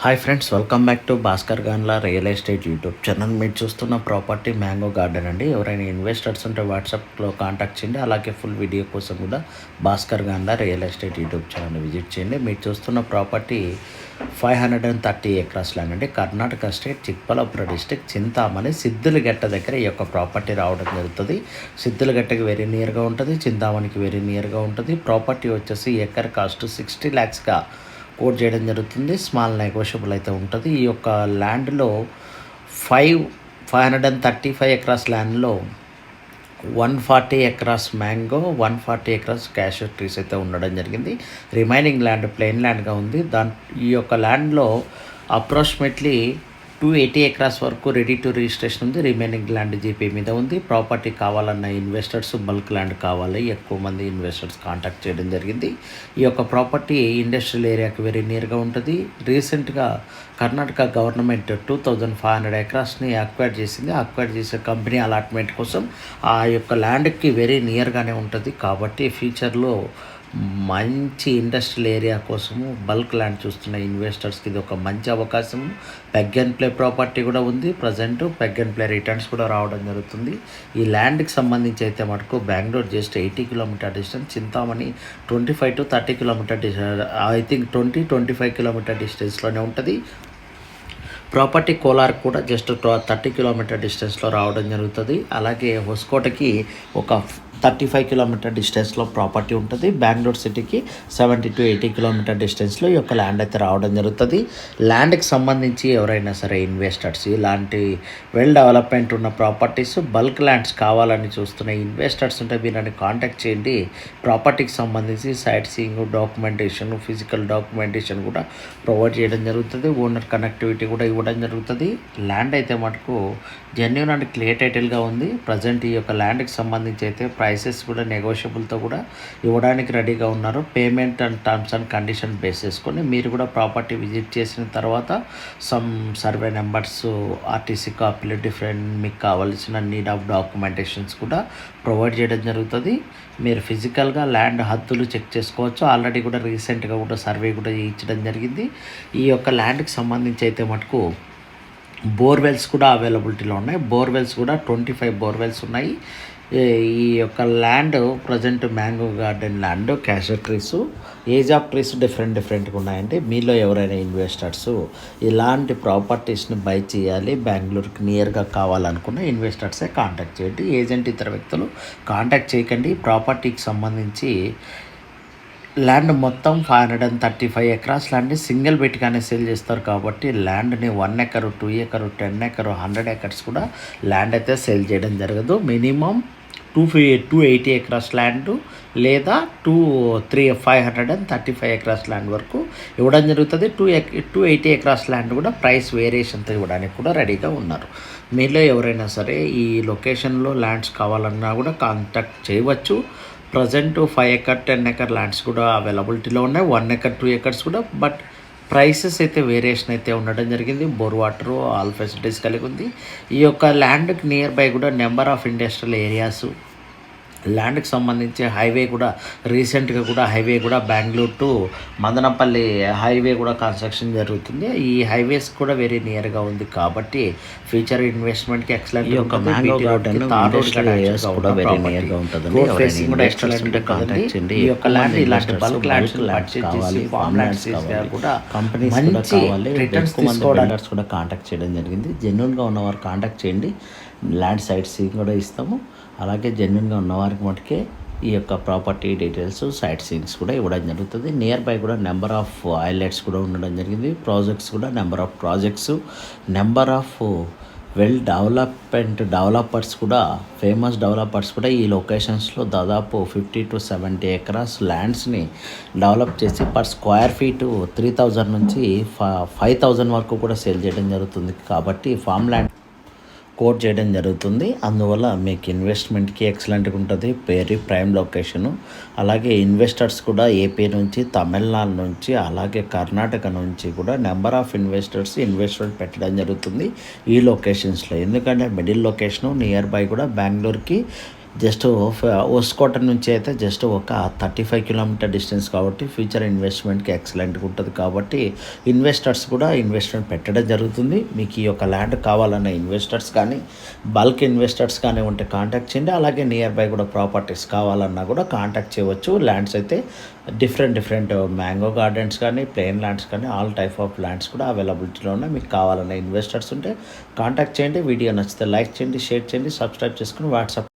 Hi friends, welcome back to Bhaskar Ganla real estate YouTube channel. మీరు చూస్తున్న property mango garden అండి. ఎవరైనా ఇన్వెస్టర్స్ ఉంటే వాట్సాప్లో కాంటాక్ట్ చేయండి. అలాగే ఫుల్ వీడియో కోసం కూడా Bhaskar Ganla real estate YouTube channel visit చేయండి. మీరు చూస్తున్న ప్రాపర్టీ 530 ఎకరాస్ ల్యాండ్ అండి. కర్ణాటక స్టేట్ చిక్బళ్ళాపురం డిస్టిక్ చింతామణి సిద్దులగట్ట దగ్గర ఈ యొక్క ప్రాపర్టీ రావడం జరుగుతుంది. సిద్దులగట్టకి వెరీ నియర్గా ఉంటుంది, చింతామణికి వెరీ నియర్గా ఉంటుంది. ప్రాపర్టీ వచ్చేసి ఎకర్ కాస్ట్ 60 lakhsగా కోట్ చేయడం జరుగుతుంది. స్మాల్ నెగోషియబుల్ అయితే ఉంటుంది. ఈ యొక్క ల్యాండ్లో 535 ఎకరాస్ ల్యాండ్లో 140 acres mango, 140 acres cashew trees అయితే ఉండడం జరిగింది. రిమైనింగ్ ల్యాండ్ ప్లెయిన్ ల్యాండ్గా ఉంది. ఈ యొక్క ల్యాండ్లో అప్రాక్సిమేట్లీ 280 ఎకరాస్ వరకు రెడీ టు రిజిస్ట్రేషన్ ఉంది. రిమైనింగ్ ల్యాండ్ జీపీ మీద ఉంది. ప్రాపర్టీ కావాలన్న ఇన్వెస్టర్స్, బల్క్ ల్యాండ్ కావాలి, ఎక్కువ మంది ఇన్వెస్టర్స్ కాంటాక్ట్ చేయడం జరిగింది. ఈ యొక్క ప్రాపర్టీ ఇండస్ట్రియల్ ఏరియాకి వెరీ నియర్గా ఉంటుంది. రీసెంట్గా కర్ణాటక గవర్నమెంట్ 2500 ఎకరాస్ని అక్వైర్ చేసింది. అక్వైర్ చేసే కంపెనీ అలాట్మెంట్ కోసం ఆ యొక్క ల్యాండ్కి వెరీ నియర్గానే ఉంటుంది. కాబట్టి ఫ్యూచర్లో మంచి ఇండస్ట్రియల్ ఏరియా కోసము బల్క్ ల్యాండ్ చూస్తున్న ఇన్వెస్టర్స్కి ఇది ఒక మంచి అవకాశము. పెగ్ అండ్ ప్లే ప్రాపర్టీ కూడా ఉంది. Present peg and play returns కూడా రావడం జరుగుతుంది. ఈ ల్యాండ్కి సంబంధించి అయితే మటుకు Bengaluru just 80 kilometre distance, Chintamani 25 to 30 kilometre distance, I think 20-25 kilometre డిస్టెన్స్లోనే ఉంటుంది. ప్రాపర్టీ కోలార్ కూడా జస్ట్ 30 కిలోమీటర్ డిస్టెన్స్లో రావడం జరుగుతుంది. అలాగే హొస్కోటకి ఒక 35 కిలోమీటర్ డిస్టెన్స్లో ప్రాపర్టీ ఉంటుంది. బెంగళూరు సిటీకి 70 to 80 కిలోమీటర్ డిస్టెన్స్లో ఈ యొక్క ల్యాండ్ అయితే రావడం జరుగుతుంది. ల్యాండ్కి సంబంధించి ఎవరైనా సరే ఇన్వెస్టర్స్ ఇలాంటి వెల్ డెవలప్మెంట్ ఉన్న ప్రాపర్టీస్, బల్క్ ల్యాండ్స్ కావాలని చూస్తున్న ఇన్వెస్టర్స్ ఉంటే వీళ్ళని కాంటాక్ట్ చేయండి. ప్రాపర్టీకి సంబంధించి sight seeing, documentation, physical documentation కూడా ప్రొవైడ్ చేయడం జరుగుతుంది. ఓనర్ కనెక్టివిటీ కూడా ఇవ్వడం జరుగుతుంది. ల్యాండ్ అయితే మటుకు జెన్యూన్ అండ్ క్లియర్ టైటిల్గా ఉంది. ప్రజెంట్ ఈ యొక్క ల్యాండ్కి సంబంధించి అయితే ప్రైసెస్ కూడా నెగోషియబుల్తో కూడా ఇవ్వడానికి రెడీగా ఉన్నారు. Payment and terms and condition base చేసుకొని మీరు కూడా ప్రాపర్టీ విజిట్ చేసిన తర్వాత సమ్ సర్వే నెంబర్స్, ఆర్టీసీ కాపీలు, డిఫరెంట్ మీకు కావాల్సిన నీడ్ ఆఫ్ డాక్యుమెంటేషన్స్ కూడా ప్రొవైడ్ చేయడం జరుగుతుంది. మీరు ఫిజికల్గా ల్యాండ్ హద్దులు చెక్ చేసుకోవచ్చు. ఆల్రెడీ కూడా రీసెంట్గా కూడా సర్వే కూడా చేయించడం జరిగింది. ఈ యొక్క ల్యాండ్కి సంబంధించి అయితే మటుకు బోర్వెల్స్ కూడా అవైలబిలిటీలో ఉన్నాయి. బోర్వెల్స్ కూడా 25 బోర్వెల్స్ ఉన్నాయి. ఈ యొక్క land present mango garden land, cashew trees, age of trees డిఫరెంట్గా ఉన్నాయండి. మీలో ఎవరైనా ఇన్వెస్టర్స్ ఇలాంటి ప్రాపర్టీస్ని బై చేయాలి, బెంగళూరుకి నియర్గా కావాలనుకున్న ఇన్వెస్టర్సే కాంటాక్ట్ చేయండి. ఏజెంట్ ఇతర వ్యక్తులు కాంటాక్ట్ చేయకండి. ప్రాపర్టీకి సంబంధించి ల్యాండ్ మొత్తం 535 ఎకరాస్ ల్యాండ్ని సింగిల్ బెట్గానే సేల్ చేస్తారు. కాబట్టి ల్యాండ్ని 1 ఎకరు, 2 ఎకరు, 10 ఎకరు, 100 ఎకర్స్ కూడా ల్యాండ్ అయితే సేల్ చేయడం జరగదు. మినిమం 280 ఎకరాస్ ల్యాండ్ లేదా 535 ఎకరాస్ ల్యాండ్ వరకు ఇవ్వడం జరుగుతుంది. 280 ఎకరాస్ ల్యాండ్ కూడా ప్రైస్ వేరియేషన్తో ఇవ్వడానికి కూడా రెడీగా ఉన్నారు. మీలో ఎవరైనా సరే ఈ లొకేషన్లో ల్యాండ్స్ కావాలన్నా కూడా కాంటాక్ట్ చేయవచ్చు. ప్రజెంట్ 5 ఎకర్, 10 ఎకర్ ల్యాండ్స్ కూడా అవైలబిలిటీలో ఉన్నాయి. 1 ఎకర్, 2 ఎకర్స్ కూడా. బట్ ప్రైసెస్ అయితే వేరియేషన్ అయితే ఉండడం జరిగింది. బోర్ వాటర్, ఆల్ ఫెసిలిటీస్ కలిగి ఉంది. ఈ యొక్క ల్యాండ్కి నియర్ బై కూడా నెంబర్ ఆఫ్ ఇండస్ట్రియల్ ఏరియాస్, ల్యాండ్కి సంబంధించి హైవే కూడా రీసెంట్గా కూడా హైవే కూడా బెంగళూరు టు మదనపల్లి హైవే కూడా కన్స్ట్రక్షన్ జరుగుతుంది. ఈ హైవేస్ కూడా వెరీ నియర్గా ఉంది. కాబట్టి ఫ్యూచర్ ఇన్వెస్ట్మెంట్కి ఎక్సలెంట్. ఈ యొక్క మ్యాంగో గార్డెన్ కూడా వెరీ నియర్గా ఉంటుంది. ఈ యొక్క ల్యాండ్ ఇలాంటి బల్క్ ల్యాండ్స్ పర్చేజ్ చేసి ఫార్మ్ ల్యాండ్స్ కూడా కంపెనీస్ మంచి రిటర్న్స్ తీసుకోవడానికి కూడా కాంటాక్ట్ చేయడం జరిగింది. జెన్యూన్గా ఉన్నవారు కాంటాక్ట్ చేయండి. ల్యాండ్ సైట్ సీయింగ్ కూడా ఇస్తాము. అలాగే జెన్యున్గా ఉన్నవారికి మటుకే ఈ యొక్క ప్రాపర్టీ డీటెయిల్స్, సైట్ సీయింగ్స్ కూడా ఇవ్వడం జరుగుతుంది. నియర్ బై కూడా నెంబర్ ఆఫ్ ఐలెట్స్ కూడా ఉండడం జరిగింది. ప్రాజెక్ట్స్ కూడా number of projects, number of well developers కూడా, ఫేమస్ డెవలపర్స్ కూడా ఈ లొకేషన్స్లో దాదాపు 50 to 70 ఎకరాస్ ల్యాండ్స్ని డెవలప్ చేసి పర్ స్క్వేర్ ఫీటు 3000 నుంచి 5000 వరకు కూడా సేల్ చేయడం జరుగుతుంది. కాబట్టి ఫామ్ ల్యాండ్ కోట్ చేయడం జరుగుతుంది. అందువల్ల మీకు ఇన్వెస్ట్మెంట్కి ఎక్సలెంట్గా ఉంటుంది. Very prime location. అలాగే ఇన్వెస్టర్స్ కూడా ఏపీ నుంచి, తమిళనాడు నుంచి, అలాగే కర్ణాటక నుంచి కూడా నెంబర్ ఆఫ్ ఇన్వెస్ట్మెంట్ పెట్టడం జరుగుతుంది ఈ లొకేషన్స్లో. ఎందుకంటే మిడిల్ లొకేషను నియర్ బై కూడా బెంగళూరుకి జస్ట్ హోస్కోట నుంచి అయితే జస్ట్ ఒక 35 కిలోమీటర్ డిస్టెన్స్ కాబట్టి ఫ్యూచర్ ఇన్వెస్ట్మెంట్కి ఎక్సలెంట్గా ఉంటుంది కాబట్టి ఇన్వెస్టర్స్ కూడా ఇన్వెస్ట్మెంట్ పెట్టడం జరుగుతుంది. మీకు ఈ యొక్క ల్యాండ్ కావాలన్న ఇన్వెస్టర్స్ కానీ బల్క్ ఇన్వెస్టర్స్ కానీ ఉంటే కాంటాక్ట్ చేయండి. అలాగే నియర్ బై కూడా ప్రాపర్టీస్ కావాలన్నా కూడా కాంటాక్ట్ చేయవచ్చు. ల్యాండ్స్ అయితే డిఫరెంట్ మ్యాంగో గార్డెన్స్ కానీ ప్లెయిన్ ల్యాండ్స్ కానీ ఆల్ టైప్ ఆఫ్ ల్యాండ్స్ కూడా అవైలబిలిటీలో ఉన్నాయి. మీకు కావాలన్న ఇన్వెస్టర్స్ ఉంటే కాంటాక్ట్ చేయండి. వీడియో నచ్చితే లైక్ చేయండి, షేర్ చేయండి, సబ్స్క్రైబ్ చేసుకుని వాట్సాప్